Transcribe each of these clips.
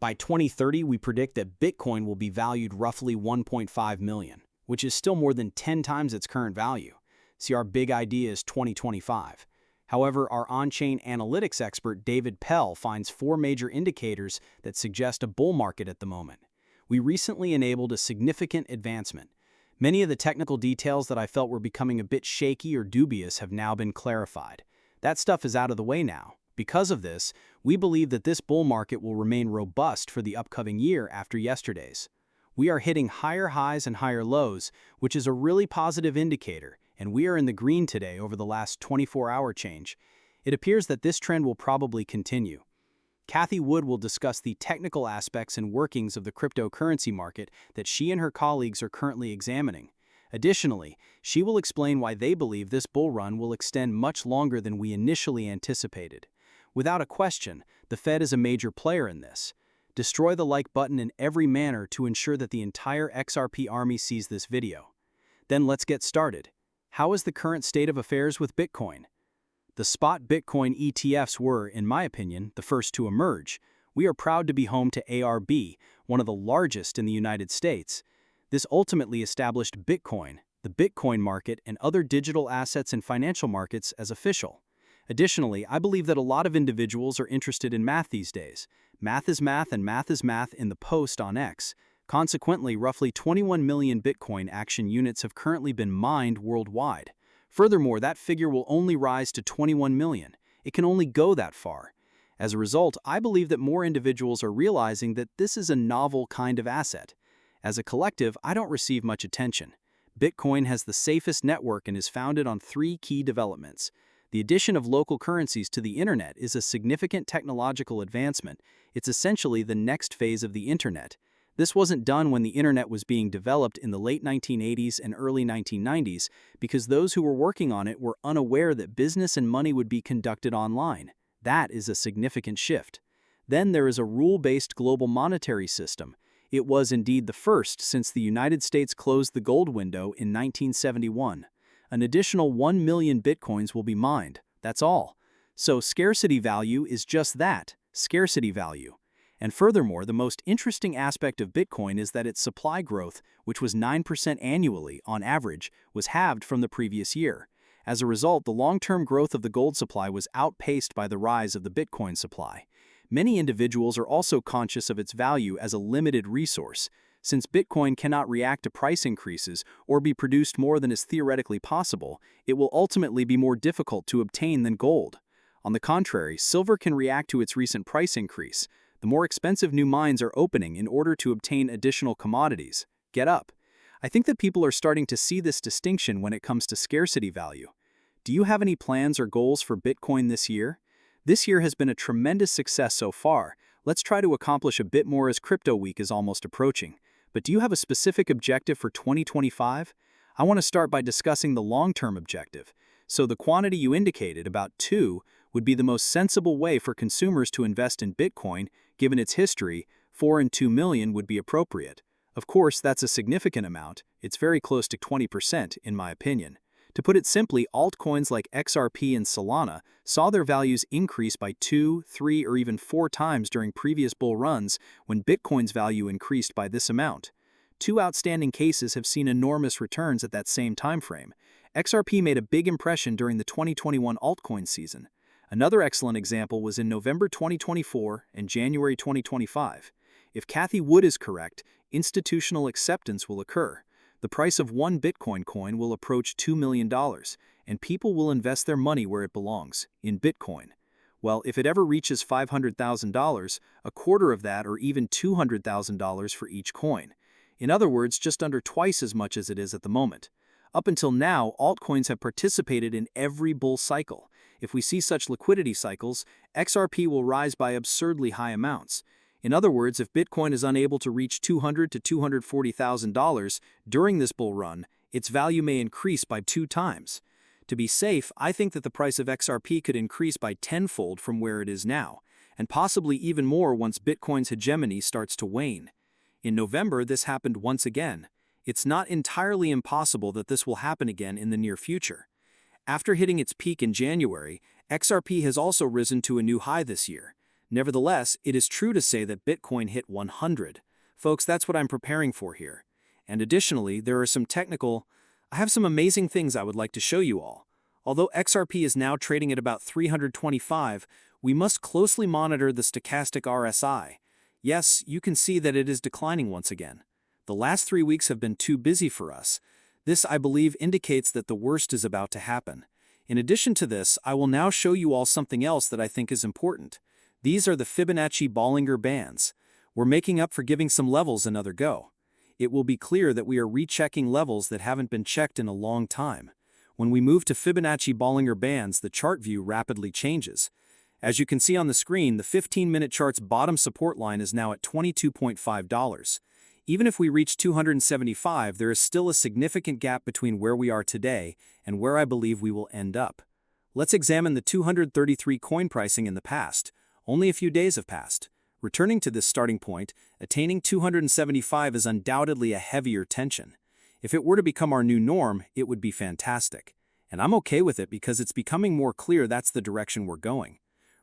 By 2030, we predict that Bitcoin will be valued roughly 1.5 million, which is still more than 10 times its current value. See, our big idea is 2025. However, our on-chain analytics expert David Pell finds 4 major indicators that suggest a bull market at the moment. We recently enabled a significant advancement. Many of the technical details that I felt were becoming a bit shaky or dubious have now been clarified. That stuff is out of the way now. Because of this, we believe that this bull market will remain robust for the upcoming year after yesterday's. We are hitting higher highs and higher lows, which is a really positive indicator, and we are in the green today over the last 24-hour change. It appears that this trend will probably continue. Cathie will discuss the technical aspects and workings of the cryptocurrency market that she and her colleagues are currently examining. Additionally, she will explain why they believe this bull run will extend much longer than we initially anticipated. Without a question, the Fed is a major player in this. Destroy the like button in every manner to ensure that the entire XRP army sees this video. Then let's get started. How is the current state of affairs with Bitcoin? The spot Bitcoin ETFs were, in my opinion, the first to emerge. We are proud to be home to ARB, one of the largest in the United States. This ultimately established Bitcoin, the Bitcoin market, and other digital assets and financial markets as official. Additionally, I believe that a lot of individuals are interested in math these days. Math is math and math is math in the post on X. Consequently, roughly 21 million Bitcoin action units have currently been mined worldwide. Furthermore, that figure will only rise to 21 million. It can only go that far. As a result, I believe that more individuals are realizing that this is a novel kind of asset. As a collective, I don't receive much attention. Bitcoin has the safest network and is founded on 3 key developments. The addition of local currencies to the internet is a significant technological advancement. It's essentially the next phase of the internet. This wasn't done when the internet was being developed in the late 1980s and early 1990s because those who were working on it were unaware that business and money would be conducted online. That is a significant shift. Then there is a rule-based global monetary system. It was indeed the first since the United States closed the gold window in 1971. An additional 1 million Bitcoins will be mined. That's all. So scarcity value is just that, scarcity value. And furthermore, the most interesting aspect of Bitcoin is that its supply growth, which was 9% annually on average, was halved from the previous year. As a result, the long-term growth of the gold supply was outpaced by the rise of the Bitcoin supply. Many individuals are also conscious of its value as a limited resource. Since Bitcoin cannot react to price increases or be produced more than is theoretically possible, it will ultimately be more difficult to obtain than gold. On the contrary, silver can react to its recent price increase. The more expensive new mines are opening in order to obtain additional commodities. Get up. I think that people are starting to see this distinction when it comes to scarcity value. Do you have any plans or goals for Bitcoin this year? This year has been a tremendous success so far. Let's try to accomplish a bit more as Crypto Week is almost approaching. But do you have a specific objective for 2025? I want to start by discussing the long-term objective. So the quantity you indicated, about 2, would be the most sensible way for consumers to invest in Bitcoin, given its history. 4 and 2 million would be appropriate. Of course, that's a significant amount. It's very close to 20%, in my opinion. To put it simply, altcoins like XRP and Solana saw their values increase by 2, 3, or even 4 times during previous bull runs when Bitcoin's value increased by this amount. 2 outstanding cases have seen enormous returns at that same time frame. XRP made a big impression during the 2021 altcoin season. Another excellent example was in November 2024 and January 2025. If Cathie is correct, institutional acceptance will occur. The price of one Bitcoin coin will approach $2 million, and people will invest their money where it belongs, in Bitcoin. Well, if it ever reaches $500,000, a quarter of that or even $200,000 for each coin. In other words, just under twice as much as it is at the moment. Up until now, altcoins have participated in every bull cycle. If we see such liquidity cycles, XRP will rise by absurdly high amounts. In other words, if Bitcoin is unable to reach $200,000 to $240,000 during this bull run, its value may increase by 2 times. To be safe, I think that the price of XRP could increase by tenfold from where it is now, and possibly even more once Bitcoin's hegemony starts to wane. In November, this happened once again. It's not entirely impossible that this will happen again in the near future. After hitting its peak in January, XRP has also risen to a new high this year. Nevertheless, it is true to say that Bitcoin hit 100. Folks, that's what I'm preparing for here. And additionally, there are I have some amazing things I would like to show you all. Although XRP is now trading at about 325, we must closely monitor the stochastic RSI. Yes, you can see that it is declining once again. The last 3 weeks have been too busy for us. This, I believe, indicates that the worst is about to happen. In addition to this, I will now show you all something else that I think is important. These are the Fibonacci-Bollinger Bands. We're making up for giving some levels another go. It will be clear that we are rechecking levels that haven't been checked in a long time. When we move to Fibonacci-Bollinger Bands, the chart view rapidly changes. As you can see on the screen, the 15-minute chart's bottom support line is now at $22.5. Even if we reach 275, there is still a significant gap between where we are today and where I believe we will end up. Let's examine the 233 coin pricing in the past. Only a few days have passed. Returning to this starting point, attaining 275 is undoubtedly a heavier tension. If it were to become our new norm, it would be fantastic. And I'm okay with it because it's becoming more clear that's the direction we're going.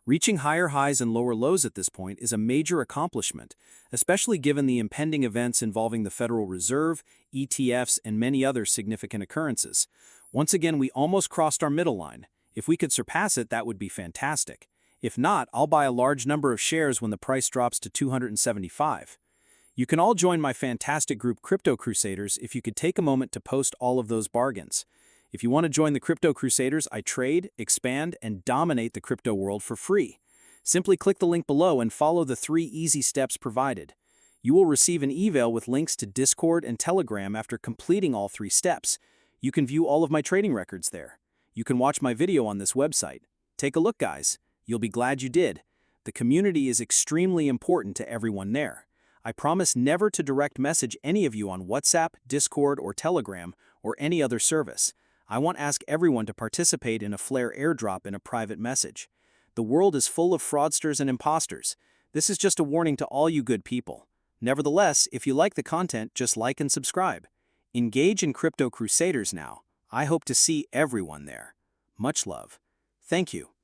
Reaching higher highs and lower lows at this point is a major accomplishment, especially given the impending events involving the Federal Reserve, ETFs, and many other significant occurrences. Once again, we almost crossed our middle line. If we could surpass it, that would be fantastic. If not, I'll buy a large number of shares when the price drops to 275. You can all join my fantastic group Crypto Crusaders if you could take a moment to post all of those bargains. If you want to join the Crypto Crusaders, I trade, expand, and dominate the crypto world for free. Simply click the link below and follow the 3 easy steps provided. You will receive an email with links to Discord and Telegram after completing all 3 steps. You can view all of my trading records there. You can watch my video on this website. Take a look, guys. You'll be glad you did. The community is extremely important to everyone there. I promise never to direct message any of you on WhatsApp, Discord, or Telegram, or any other service. I want to ask everyone to participate in a Flare airdrop in a private message. The world is full of fraudsters and imposters. This is just a warning to all you good people. Nevertheless, if you like the content, just like and subscribe. Engage in Crypto Crusaders now. I hope to see everyone there. Much love. Thank you.